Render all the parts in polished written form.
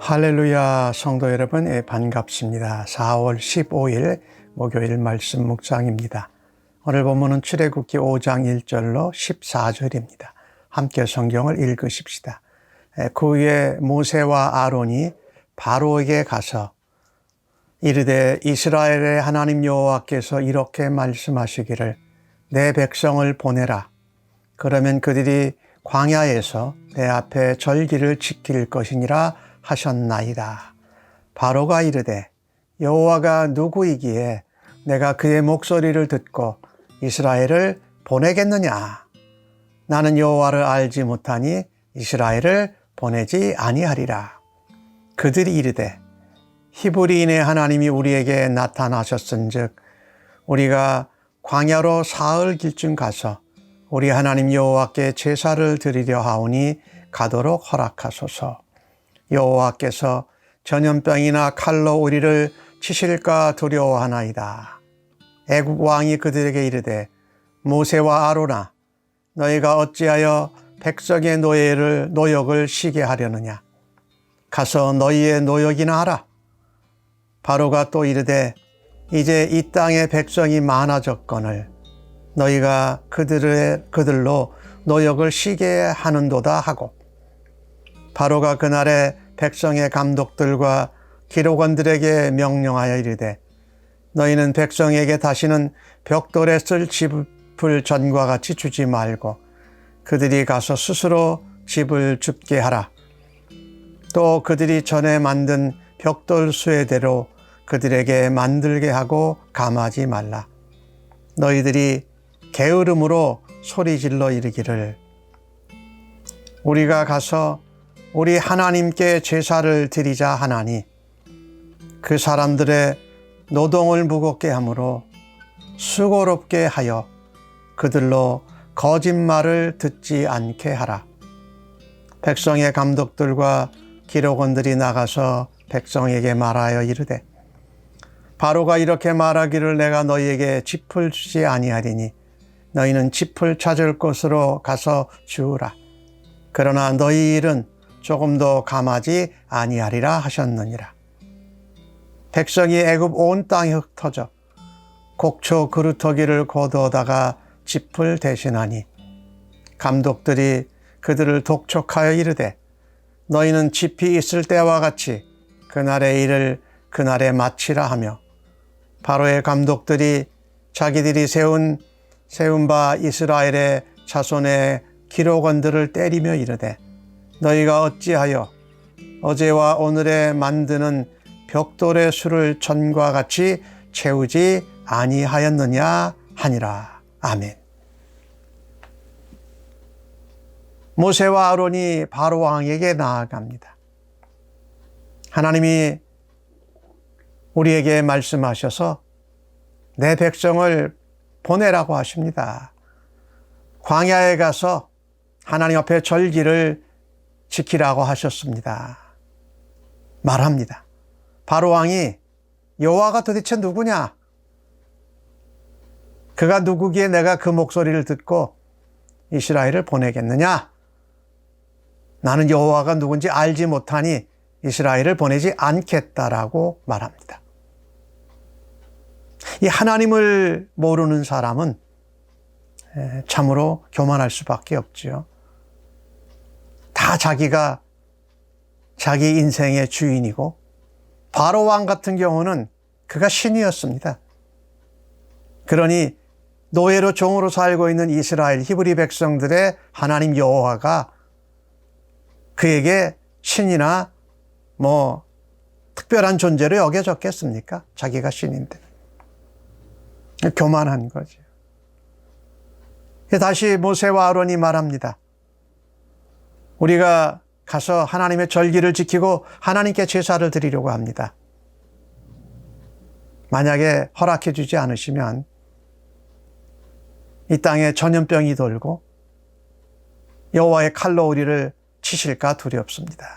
할렐루야 성도 여러분, 반갑습니다. 4월 15일 목요일 말씀 묵상입니다. 오늘 본문은 출애굽기 5장 1절로 14절입니다. 함께 성경을 읽으십시다. 그 후에 모세와 아론이 바로에게 가서 이르되 이스라엘의 하나님 여호와께서 이렇게 말씀하시기를 내 백성을 보내라. 그러면 그들이 광야에서 내 앞에 절기를 지킬 것이니라 하셨나이다. 바로가 이르되 여호와가 누구이기에 내가 그의 목소리를 듣고 이스라엘을 보내겠느냐? 나는 여호와를 알지 못하니 이스라엘을 보내지 아니하리라. 그들이 이르되 히브리인의 하나님이 우리에게 나타나셨은즉 우리가 광야로 사흘 길쯤 가서 우리 하나님 여호와께 제사를 드리려 하오니 가도록 허락하소서. 여호와께서 전염병이나 칼로 우리를 치실까 두려워하나이다. 애굽 왕이 그들에게 이르되 모세와 아론아 너희가 어찌하여 백성의 노역을 쉬게 하려느냐? 가서 너희의 노역이나 하라. 바로가 또 이르되 이제 이 땅에 백성이 많아졌거늘 너희가 그들로 노역을 쉬게 하는도다 하고 바로가 그날에 백성의 감독들과 기록원들에게 명령하여 이르되 너희는 백성에게 다시는 벽돌에 쓸 집을 전과 같이 주지 말고 그들이 가서 스스로 집을 줍게 하라. 또 그들이 전에 만든 벽돌 수레대로 그들에게 만들게 하고 감하지 말라. 너희들이 게으름으로 소리질러 이르기를 우리가 가서 우리 하나님께 제사를 드리자 하나니 그 사람들의 노동을 무겁게 하므로 수고롭게 하여 그들로 거짓말을 듣지 않게 하라. 백성의 감독들과 기록원들이 나가서 백성에게 말하여 이르되 바로가 이렇게 말하기를 내가 너희에게 짚을 주지 아니하리니 너희는 짚을 찾을 곳으로 가서 주우라. 그러나 너희 일은 조금도 감하지 아니하리라 하셨느니라. 백성이 애굽 온 땅에 흩어져 곡초 그루터기를 거두어다가 짚을 대신하니 감독들이 그들을 독촉하여 이르되 너희는 짚이 있을 때와 같이 그날의 일을 그날에 마치라 하며 바로의 감독들이 자기들이 세운 바 이스라엘의 자손의 기록원들을 때리며 이르되 너희가 어찌하여 어제와 오늘에 만드는 벽돌의 수를 전과 같이 채우지 아니하였느냐 하니라. 아멘. 모세와 아론이 바로 왕에게 나아갑니다. 하나님이 우리에게 말씀하셔서 내 백성을 보내라고 하십니다. 광야에 가서 하나님 앞에 절기를 지키라고 하셨습니다. 말합니다. 바로 왕이 여호와가 도대체 누구냐? 그가 누구기에 내가 그 목소리를 듣고 이스라엘을 보내겠느냐? 나는 여호와가 누군지 알지 못하니 이스라엘을 보내지 않겠다라고 말합니다. 이 하나님을 모르는 사람은 참으로 교만할 수밖에 없지요. 다 자기가 자기 인생의 주인이고 바로 왕 같은 경우는 그가 신이었습니다. 그러니 노예로 종으로 살고 있는 이스라엘 히브리 백성들의 하나님 여호와가 그에게 신이나 특별한 존재로 여겨졌겠습니까? 자기가 신인데. 교만한 거죠. 다시 모세와 아론이 말합니다. 우리가 가서 하나님의 절기를 지키고 하나님께 제사를 드리려고 합니다. 만약에 허락해 주지 않으시면 이 땅에 전염병이 돌고 여호와의 칼로 우리를 치실까 두렵습니다.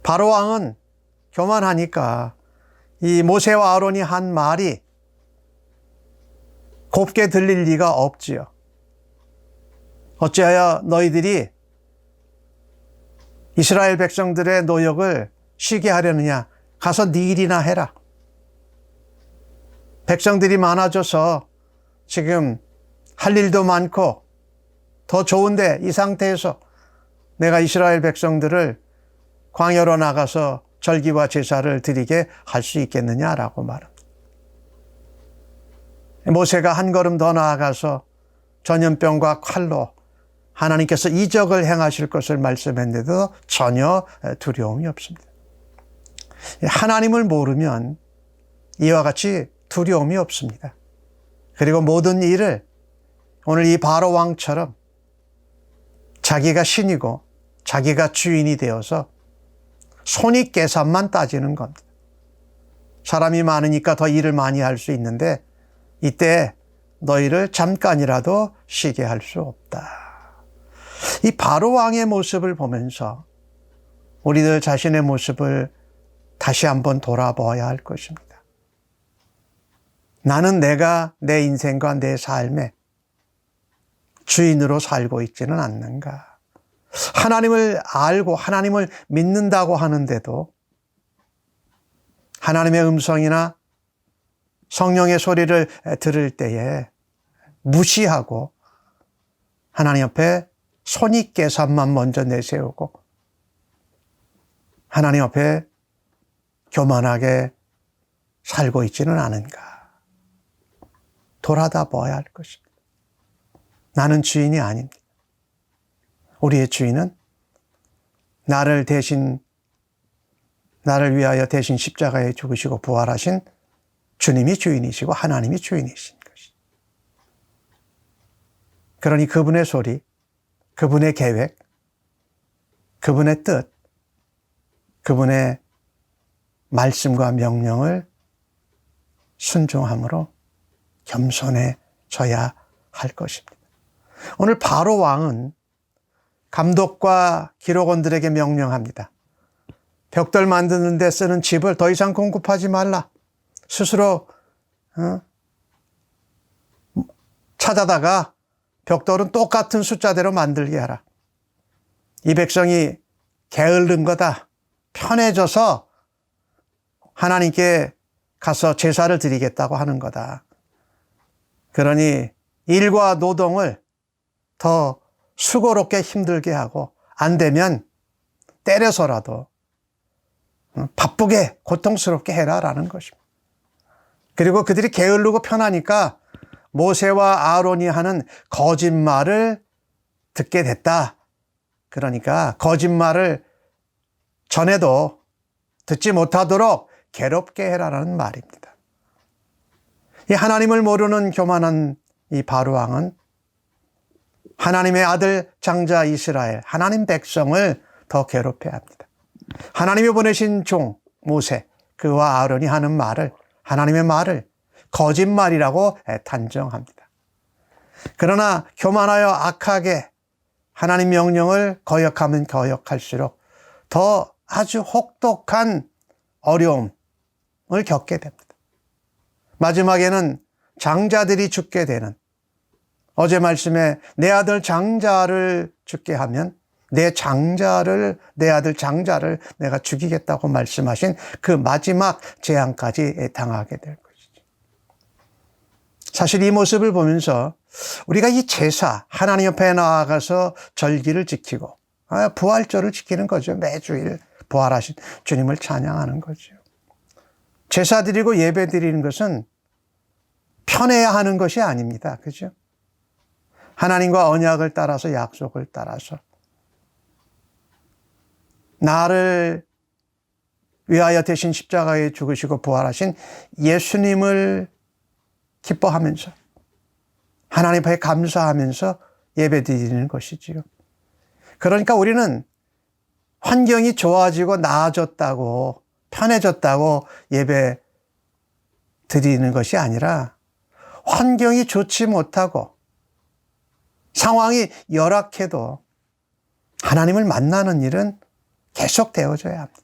바로 왕은 교만하니까 이 모세와 아론이 한 말이 곱게 들릴 리가 없지요. 어찌하여 너희들이 이스라엘 백성들의 노역을 쉬게 하려느냐? 가서 네 일이나 해라. 백성들이 많아져서 지금 할 일도 많고 더 좋은데 이 상태에서 내가 이스라엘 백성들을 광야로 나가서 절기와 제사를 드리게 할 수 있겠느냐라고 말합니다. 모세가 한 걸음 더 나아가서 전염병과 칼로 하나님께서 이적을 행하실 것을 말씀했는데도 전혀 두려움이 없습니다. 하나님을 모르면 이와 같이 두려움이 없습니다. 그리고 모든 일을 오늘 이 바로 왕처럼 자기가 신이고 자기가 주인이 되어서 손익계산만 따지는 겁니다. 사람이 많으니까 더 일을 많이 할 수 있는데 이때 너희를 잠깐이라도 쉬게 할 수 없다. 이 바로 왕의 모습을 보면서 우리들 자신의 모습을 다시 한번 돌아봐야 할 것입니다. 나는 내가 내 인생과 내 삶의 주인으로 살고 있지는 않는가? 하나님을 알고 하나님을 믿는다고 하는데도 하나님의 음성이나 성령의 소리를 들을 때에 무시하고 하나님 앞에 손익계산만 먼저 내세우고 하나님 앞에 교만하게 살고 있지는 않은가? 돌아다 봐야 할 것입니다. 나는 주인이 아닙니다. 우리의 주인은 나를 위하여 대신 십자가에 죽으시고 부활하신 주님이 주인이시고 하나님이 주인이신 것입니다. 그러니 그분의 소리, 그분의 계획, 그분의 뜻, 그분의 말씀과 명령을 순종함으로 겸손해져야 할 것입니다. 오늘 바로 왕은 감독과 기록원들에게 명령합니다. 벽돌 만드는 데 쓰는 집을 더 이상 공급하지 말라. 스스로 찾아다가 벽돌은 똑같은 숫자대로 만들게 하라. 이 백성이 게으른 거다. 편해져서 하나님께 가서 제사를 드리겠다고 하는 거다. 그러니 일과 노동을 더 수고롭게 힘들게 하고 안 되면 때려서라도 바쁘게 고통스럽게 해라라는 것입니다. 그리고 그들이 게으르고 편하니까 모세와 아론이 하는 거짓말을 듣게 됐다. 그러니까 거짓말을 전에도 듣지 못하도록 괴롭게 해라라는 말입니다. 이 하나님을 모르는 교만한 이 바로 왕은 하나님의 아들 장자 이스라엘, 하나님 백성을 더 괴롭혀야 합니다. 하나님이 보내신 종 모세, 그와 아론이 하는 말을, 하나님의 말을 거짓말이라고 단정합니다. 그러나 교만하여 악하게 하나님 명령을 거역하면 거역할수록 더 아주 혹독한 어려움을 겪게 됩니다. 마지막에는 장자들이 죽게 되는, 어제 말씀에 내 아들 장자를 죽게 하면 내 아들 장자를 내가 죽이겠다고 말씀하신 그 마지막 재앙까지 당하게 될 것이죠. 사실 이 모습을 보면서 우리가 이 제사, 하나님 옆에 나아가서 절기를 지키고 부활절을 지키는 거죠. 매주일 부활하신 주님을 찬양하는 거죠. 제사 드리고 예배 드리는 것은 편해야 하는 것이 아닙니다. 그죠? 하나님과 언약을 따라서, 약속을 따라서 나를 위하여 대신 십자가에 죽으시고 부활하신 예수님을 기뻐하면서 하나님 앞에 감사하면서 예배 드리는 것이지요. 그러니까 우리는 환경이 좋아지고 나아졌다고, 편해졌다고 예배 드리는 것이 아니라 환경이 좋지 못하고 상황이 열악해도 하나님을 만나는 일은 계속 되어져야 합니다.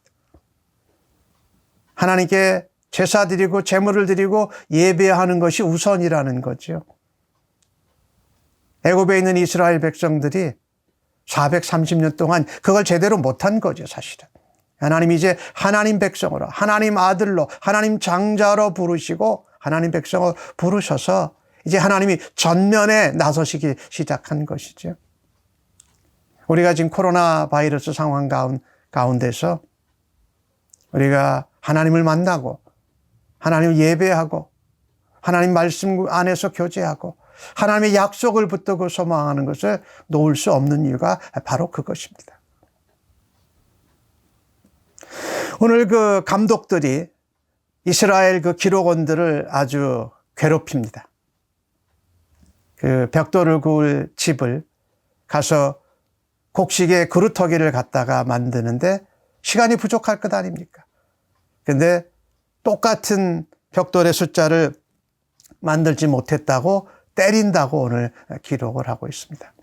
하나님께 제사 드리고 제물을 드리고 예배하는 것이 우선이라는 거죠. 애굽에 있는 이스라엘 백성들이 430년 동안 그걸 제대로 못한 거죠, 사실은. 하나님이 이제 하나님 백성으로, 하나님 아들로, 하나님 장자로 부르시고 하나님 백성으로 부르셔서 이제 하나님이 전면에 나서시기 시작한 것이죠. 우리가 지금 코로나 바이러스 상황 가운데서 우리가 하나님을 만나고 하나님을 예배하고 하나님 말씀 안에서 교제하고 하나님의 약속을 붙들고 소망하는 것을 놓을 수 없는 이유가 바로 그것입니다. 오늘 그 감독들이 이스라엘 그 기록원들을 아주 괴롭힙니다. 그 벽돌을 구울 집을 가서 곡식에 그루터기를 갖다가 만드는데 시간이 부족할 것 아닙니까? 근데 똑같은 벽돌의 숫자를 만들지 못했다고 때린다고 오늘 기록을 하고 있습니다.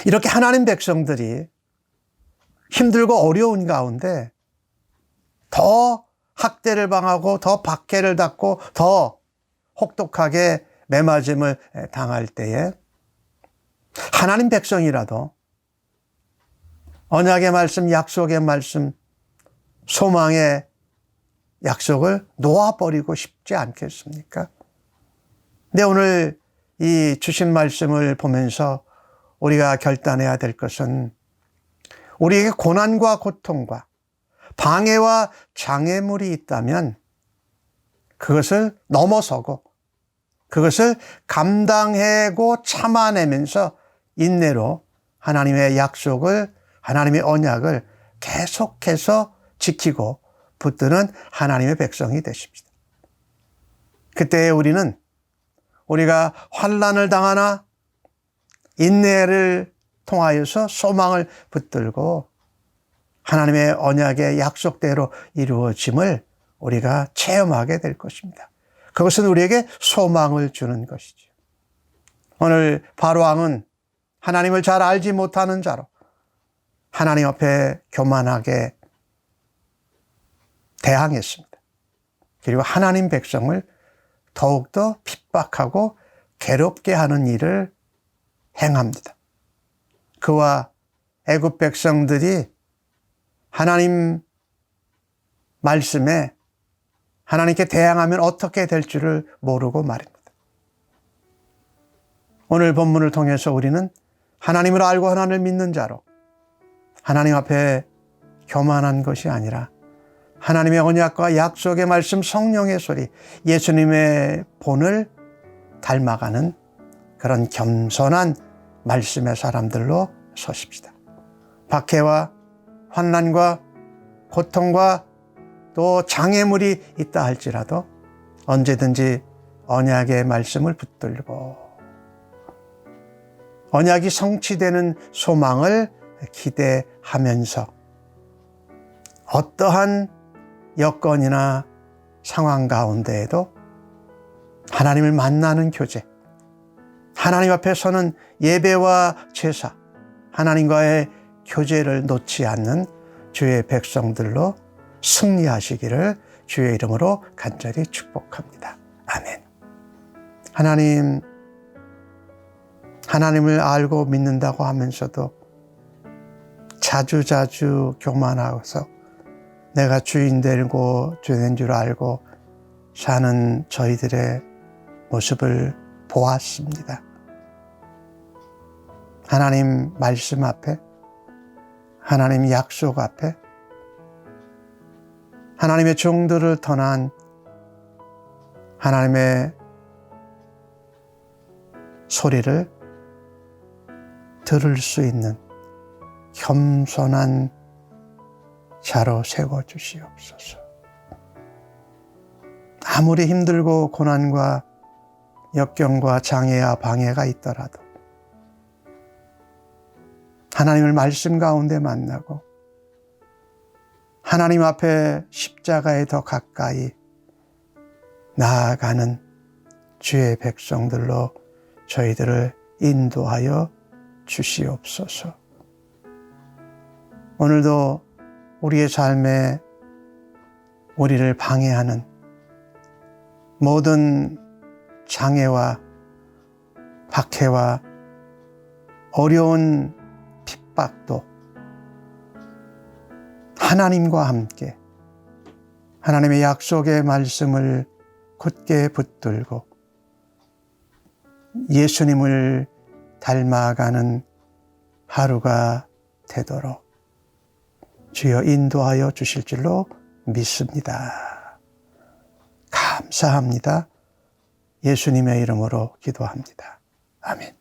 이렇게 하나님 백성들이 힘들고 어려운 가운데 더 학대를 당하고 더 박해를 받고 더 혹독하게 매맞음을 당할 때에 하나님 백성이라도 언약의 말씀, 약속의 말씀, 소망의 약속을 놓아버리고 싶지 않겠습니까? 근데 오늘 이 주신 말씀을 보면서 우리가 결단해야 될 것은 우리에게 고난과 고통과 방해와 장애물이 있다면 그것을 넘어서고 그것을 감당하고 참아내면서 인내로 하나님의 약속을, 하나님의 언약을 계속해서 지키고 붙드는 하나님의 백성이 되십니다. 그때 우리가 환난을 당하나 인내를 통하여서 소망을 붙들고 하나님의 언약의 약속대로 이루어짐을 우리가 체험하게 될 것입니다. 그것은 우리에게 소망을 주는 것이죠. 오늘 바로왕은 하나님을 잘 알지 못하는 자로 하나님 앞에 교만하게 대항했습니다. 그리고 하나님 백성을 더욱더 핍박하고 괴롭게 하는 일을 행합니다. 그와 애굽 백성들이 하나님 말씀에 하나님께 대항하면 어떻게 될 줄을 모르고 말입니다. 오늘 본문을 통해서 우리는 하나님을 알고 하나님을 믿는 자로 하나님 앞에 교만한 것이 아니라 하나님의 언약과 약속의 말씀, 성령의 소리, 예수님의 본을 닮아가는 그런 겸손한 말씀의 사람들로 서십시다. 박해와 환난과 고통과 또 장애물이 있다 할지라도 언제든지 언약의 말씀을 붙들고 언약이 성취되는 소망을 기대하면서 어떠한 여건이나 상황 가운데에도 하나님을 만나는 교제, 하나님 앞에 서는 예배와 제사, 하나님과의 교제를 놓지 않는 주의 백성들로 승리하시기를 주의 이름으로 간절히 축복합니다. 아멘. 하나님을 알고 믿는다고 하면서도 자주자주 교만하고서 내가 주인 되고 주인 줄 알고 사는 저희들의 모습을 보았습니다. 하나님 말씀 앞에, 하나님 약속 앞에, 하나님의 종들을 떠난 하나님의 소리를 들을 수 있는 겸손한 자로 세워주시옵소서. 아무리 힘들고 고난과 역경과 장애와 방해가 있더라도 하나님을 말씀 가운데 만나고 하나님 앞에 십자가에 더 가까이 나아가는 주의 백성들로 저희들을 인도하여 주시옵소서. 오늘도 우리의 삶에 우리를 방해하는 모든 장애와 박해와 어려운 압박도 하나님과 함께 하나님의 약속의 말씀을 굳게 붙들고 예수님을 닮아가는 하루가 되도록 주여 인도하여 주실 줄로 믿습니다. 감사합니다. 예수님의 이름으로 기도합니다. 아멘.